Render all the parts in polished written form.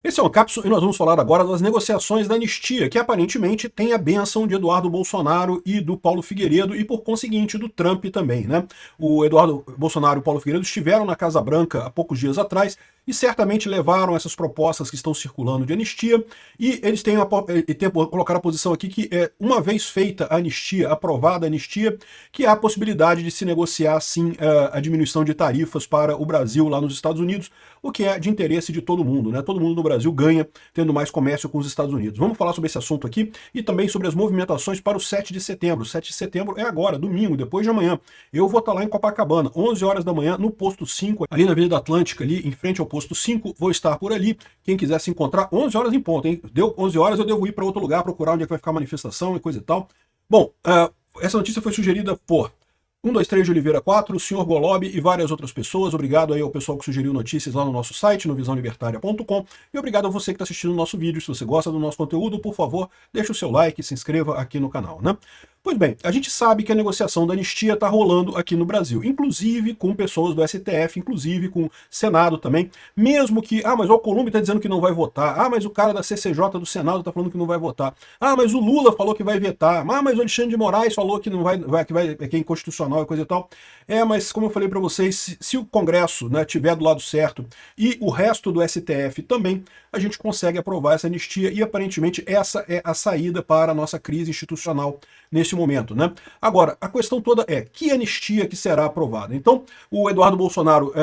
Esse é um cápsula e nós vamos falar agora das negociações da anistia, que aparentemente tem a bênção de Eduardo Bolsonaro e do Paulo Figueiredo e, por conseguinte, do Trump também, né? O Eduardo Bolsonaro e o Paulo Figueiredo estiveram na Casa Branca há poucos dias atrás e certamente levaram essas propostas que estão circulando de anistia, e eles têm colocar a posição aqui que, uma vez feita a anistia, aprovada a anistia, que há a possibilidade de se negociar, sim, a diminuição de tarifas para o Brasil lá nos Estados Unidos, o que é de interesse de todo mundo, né? Todo mundo no Brasil ganha tendo mais comércio com os Estados Unidos. Vamos falar sobre esse assunto aqui e também sobre as movimentações para o 7 de setembro. O 7 de setembro é agora, domingo, depois de amanhã. Eu vou estar lá em Copacabana, 11 horas da manhã, no posto 5, ali na Avenida Atlântica, ali em frente ao posto 5. Vou estar por ali. Quem quiser se encontrar, 11 horas em ponto, hein? Deu 11 horas, eu devo ir para outro lugar, procurar onde é que vai ficar a manifestação e coisa e tal. Bom, essa notícia foi sugerida por 123 de Oliveira 4, o Sr. Golob e várias outras pessoas. Obrigado aí ao pessoal que sugeriu notícias lá no nosso site, no visãolibertaria.com. E obrigado a você que está assistindo o nosso vídeo. Se você gosta do nosso conteúdo, por favor, deixe o seu like e se inscreva aqui no canal, né? Pois bem, a gente sabe que a negociação da anistia está rolando aqui no Brasil, inclusive com pessoas do STF, inclusive com o Senado também, mesmo que, mas o Alcolumbre está dizendo que não vai votar, mas o cara da CCJ do Senado está falando que não vai votar, mas o Lula falou que vai vetar, mas o Alexandre de Moraes falou que não que é inconstitucional e coisa e tal. Mas como eu falei para vocês, se o Congresso, né, tiver do lado certo e o resto do STF também, a gente consegue aprovar essa anistia e aparentemente essa é a saída para a nossa crise institucional neste momento, né? Agora, a questão toda é que anistia que será aprovada. Então, o Eduardo Bolsonaro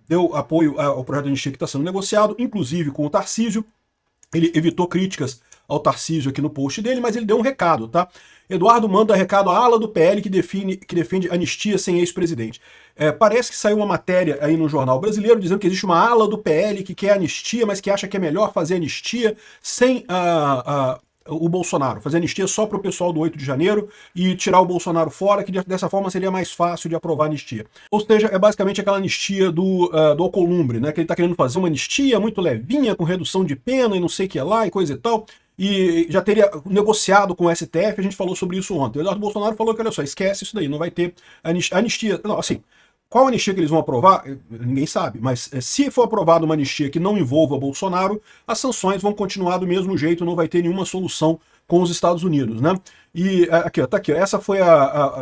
deu apoio ao projeto de anistia que está sendo negociado, inclusive com o Tarcísio. Ele evitou críticas ao Tarcísio aqui no post dele, mas ele deu um recado, tá? Eduardo manda recado à ala do PL que defende anistia sem ex-presidente. Parece que saiu uma matéria aí no Jornal Brasileiro dizendo que existe uma ala do PL que quer anistia, mas que acha que é melhor fazer anistia sem o Bolsonaro, fazer anistia só para o pessoal do 8 de janeiro e tirar o Bolsonaro fora, que dessa forma seria mais fácil de aprovar a anistia. Ou seja, é basicamente aquela anistia do Alcolumbre, né, que ele está querendo fazer uma anistia muito levinha, com redução de pena e não sei o que lá e coisa e tal, e já teria negociado com o STF, a gente falou sobre isso ontem. O Eduardo Bolsonaro falou que, olha só, esquece isso daí, não vai ter anistia. Não, assim, qual anistia que eles vão aprovar? Ninguém sabe, mas se for aprovada uma anistia que não envolva Bolsonaro, as sanções vão continuar do mesmo jeito, não vai ter nenhuma solução com os Estados Unidos, né? E aqui, ó, tá aqui, ó, essa foi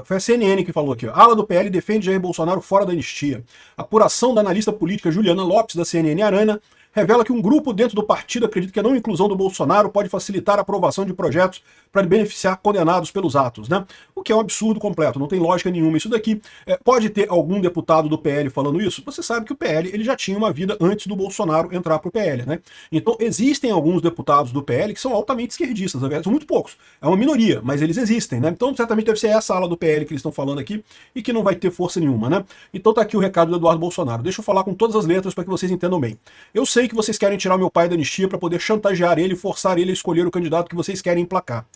foi a CNN que falou aqui, ó. A ala do PL defende Jair Bolsonaro fora da anistia. Apuração da analista política Juliana Lopes, da CNN Arana, revela que um grupo dentro do partido acredita que a não inclusão do Bolsonaro pode facilitar a aprovação de projetos para beneficiar condenados pelos atos, né? O que é um absurdo completo, não tem lógica nenhuma isso daqui. Pode ter algum deputado do PL falando isso? Você sabe que o PL ele já tinha uma vida antes do Bolsonaro entrar para o PL, né? Então existem alguns deputados do PL que são altamente esquerdistas, na verdade, são muito poucos. É uma minoria, mas eles existem, né? Então certamente deve ser essa ala do PL que eles estão falando aqui e que não vai ter força nenhuma, né? Então tá aqui o recado do Eduardo Bolsonaro. Deixa eu falar com todas as letras para que vocês entendam bem. Eu sei que vocês querem tirar meu pai da anistia para poder chantagear ele e forçar ele a escolher o candidato que vocês querem emplacar.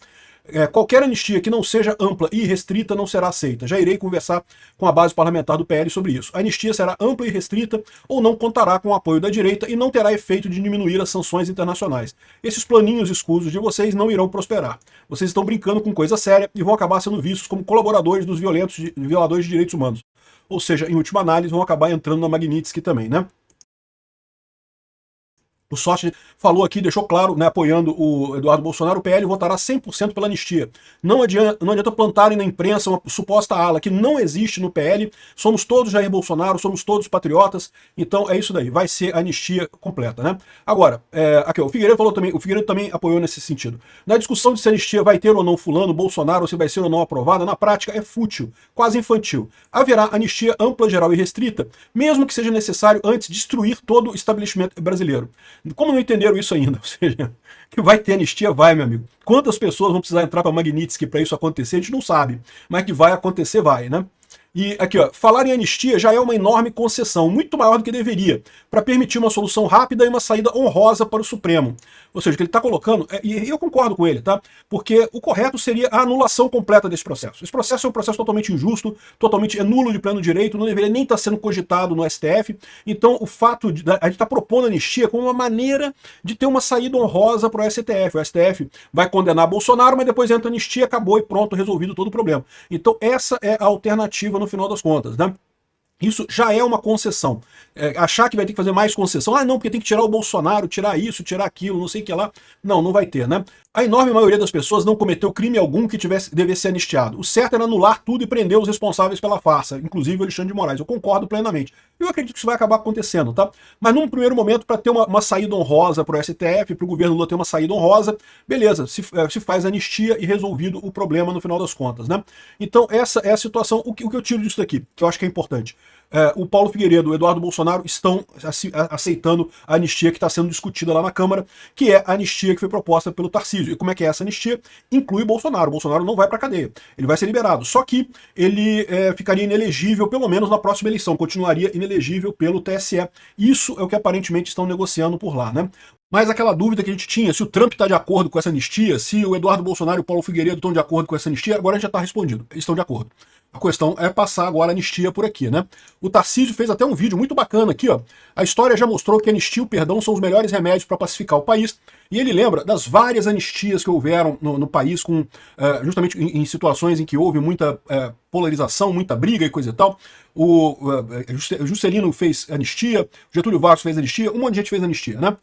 Qualquer anistia que não seja ampla e restrita não será aceita. Já irei conversar com a base parlamentar do PL sobre isso. A anistia será ampla e restrita ou não contará com o apoio da direita e não terá efeito de diminuir as sanções internacionais. Esses planinhos escusos de vocês não irão prosperar. Vocês estão brincando com coisa séria e vão acabar sendo vistos como colaboradores dos violadores de direitos humanos. Ou seja, em última análise, vão acabar entrando na Magnitsky também, né? O Sorte falou aqui, deixou claro, né, apoiando o Eduardo Bolsonaro, o PL votará 100% pela anistia. Não adianta plantarem na imprensa uma suposta ala que não existe no PL. Somos todos Jair Bolsonaro, somos todos patriotas. Então é isso daí, vai ser anistia completa, né? Agora, aqui, ó, o Figueiredo também apoiou nesse sentido. Na discussão de se a anistia vai ter ou não fulano, Bolsonaro, ou se vai ser ou não aprovada, na prática é fútil, quase infantil. Haverá anistia ampla, geral e restrita, mesmo que seja necessário antes destruir todo o estabelecimento brasileiro. Como não entenderam isso ainda? Ou seja, que vai ter anistia, vai, meu amigo. Quantas pessoas vão precisar entrar para Magnitsky para isso acontecer, a gente não sabe. Mas que vai acontecer, vai, né? E aqui, ó, falar em anistia já é uma enorme concessão, muito maior do que deveria, para permitir uma solução rápida e uma saída honrosa para o Supremo. Ou seja, o que ele está colocando, e eu concordo com ele, tá? Porque o correto seria a anulação completa desse processo. Esse processo é um processo totalmente injusto, totalmente nulo de pleno direito, não deveria nem estar sendo cogitado no STF. Então, o fato de a gente estar propondo anistia como uma maneira de ter uma saída honrosa para o STF. O STF vai condenar Bolsonaro, mas depois entra anistia, acabou e pronto, resolvido todo o problema. Então, essa é a alternativa no final das contas, né? Isso já é uma concessão. Achar que vai ter que fazer mais concessão, não, porque tem que tirar o Bolsonaro, tirar isso, tirar aquilo, não sei o que lá. Não, não vai ter, né? A enorme maioria das pessoas não cometeu crime algum que devesse ser anistiado. O certo era anular tudo e prender os responsáveis pela farsa, inclusive o Alexandre de Moraes. Eu concordo plenamente. Eu acredito que isso vai acabar acontecendo, tá? Mas num primeiro momento, para ter uma saída honrosa para o STF, para o governo Lula ter uma saída honrosa, beleza, se faz anistia e resolvido o problema no final das contas, né? Então essa é a situação. O que eu tiro disso daqui, que eu acho que é importante. O Paulo Figueiredo e o Eduardo Bolsonaro estão aceitando a anistia que está sendo discutida lá na Câmara, que é a anistia que foi proposta pelo Tarcísio. E como é que é essa anistia? Inclui Bolsonaro. O Bolsonaro não vai para a cadeia. Ele vai ser liberado. Só que ele ficaria inelegível, pelo menos na próxima eleição. Continuaria inelegível pelo TSE. Isso é o que aparentemente estão negociando por lá, né? Mas aquela dúvida que a gente tinha, se o Trump está de acordo com essa anistia, se o Eduardo Bolsonaro e o Paulo Figueiredo estão de acordo com essa anistia, agora já está respondido. Eles estão de acordo. A questão é passar agora a anistia por aqui, né? O Tarcísio fez até um vídeo muito bacana aqui, ó. A história já mostrou que a anistia e o perdão são os melhores remédios para pacificar o país. E ele lembra das várias anistias que houveram no país, justamente em situações em que houve muita polarização, muita briga e coisa e tal. O Juscelino fez anistia, o Getúlio Vargas fez anistia, um monte de gente fez anistia, né?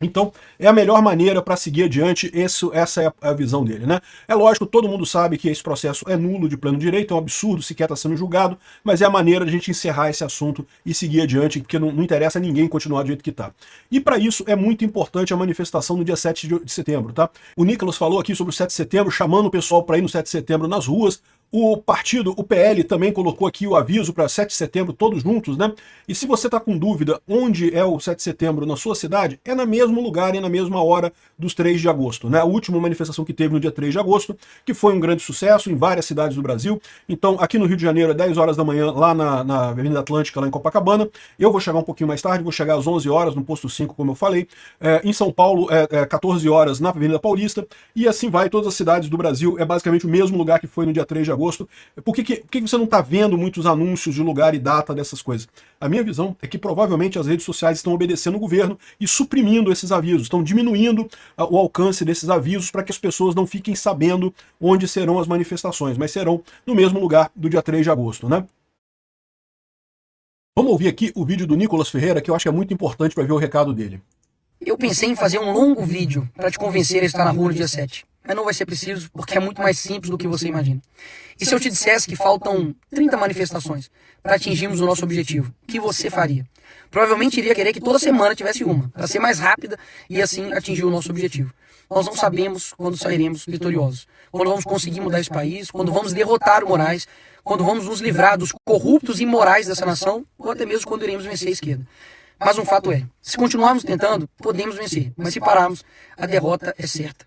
Então, é a melhor maneira para seguir adiante, essa é a visão dele, né? É lógico, todo mundo sabe que esse processo é nulo de pleno direito, é um absurdo, sequer está sendo julgado, mas é a maneira de a gente encerrar esse assunto e seguir adiante, porque não interessa a ninguém continuar do jeito que está. E para isso é muito importante a manifestação no dia 7 de setembro, tá? O Nicolas falou aqui sobre o 7 de setembro, chamando o pessoal para ir no 7 de setembro nas ruas. O partido, o PL, também colocou aqui o aviso para 7 de setembro, todos juntos, né? E se você está com dúvida onde é o 7 de setembro na sua cidade, é no mesmo lugar e na mesma hora dos 3 de agosto, né? A última manifestação que teve no dia 3 de agosto, que foi um grande sucesso em várias cidades do Brasil. Então, aqui no Rio de Janeiro, é 10 horas da manhã, lá na Avenida Atlântica, lá em Copacabana. Eu vou chegar um pouquinho mais tarde, vou chegar às 11 horas no posto 5, como eu falei. Em São Paulo, 14 horas na Avenida Paulista. E assim vai, todas as cidades do Brasil. É basicamente o mesmo lugar que foi no dia 3 de agosto. Por que você não está vendo muitos anúncios de lugar e data dessas coisas? A minha visão é que provavelmente as redes sociais estão obedecendo o governo e suprimindo esses avisos, estão diminuindo o alcance desses avisos para que as pessoas não fiquem sabendo onde serão as manifestações, mas serão no mesmo lugar do dia 3 de agosto, né? Vamos ouvir aqui o vídeo do Nicolas Ferreira, que eu acho que é muito importante para ver o recado dele. Eu pensei em fazer um longo vídeo para te convencer a estar na rua no dia 7. Mas não vai ser preciso, porque é muito mais simples do que você imagina. E se eu te dissesse que faltam 30 manifestações para atingirmos o nosso objetivo, o que você faria? Provavelmente iria querer que toda semana tivesse uma, para ser mais rápida e assim atingir o nosso objetivo. Nós não sabemos quando sairemos vitoriosos, quando vamos conseguir mudar esse país, quando vamos derrotar o Moraes, quando vamos nos livrar dos corruptos e imorais dessa nação, ou até mesmo quando iremos vencer a esquerda. Mas um fato é, se continuarmos tentando, podemos vencer, mas se pararmos, a derrota é certa.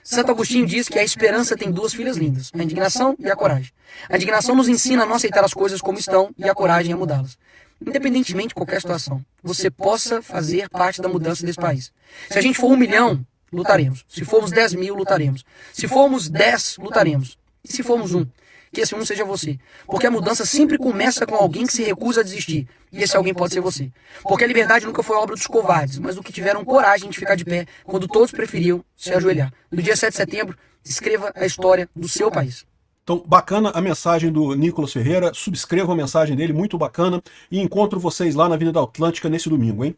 Santo Agostinho diz que a esperança tem duas filhas lindas, a indignação e a coragem. A indignação nos ensina a não aceitar as coisas como estão e a coragem a mudá-las. Independentemente de qualquer situação, você possa fazer parte da mudança desse país. Se a gente for 1 milhão, lutaremos. Se formos 10 mil, lutaremos. Se formos 10, lutaremos. E se formos 1? Que esse 1 seja você. Porque a mudança sempre começa com alguém que se recusa a desistir. E esse alguém pode ser você. Porque a liberdade nunca foi obra dos covardes, mas do que tiveram coragem de ficar de pé quando todos preferiam se ajoelhar. No dia 7 de setembro, escreva a história do seu país. Então, bacana a mensagem do Nicolas Ferreira, subscreva a mensagem dele, muito bacana, e encontro vocês lá na Avenida Atlântica nesse domingo, hein?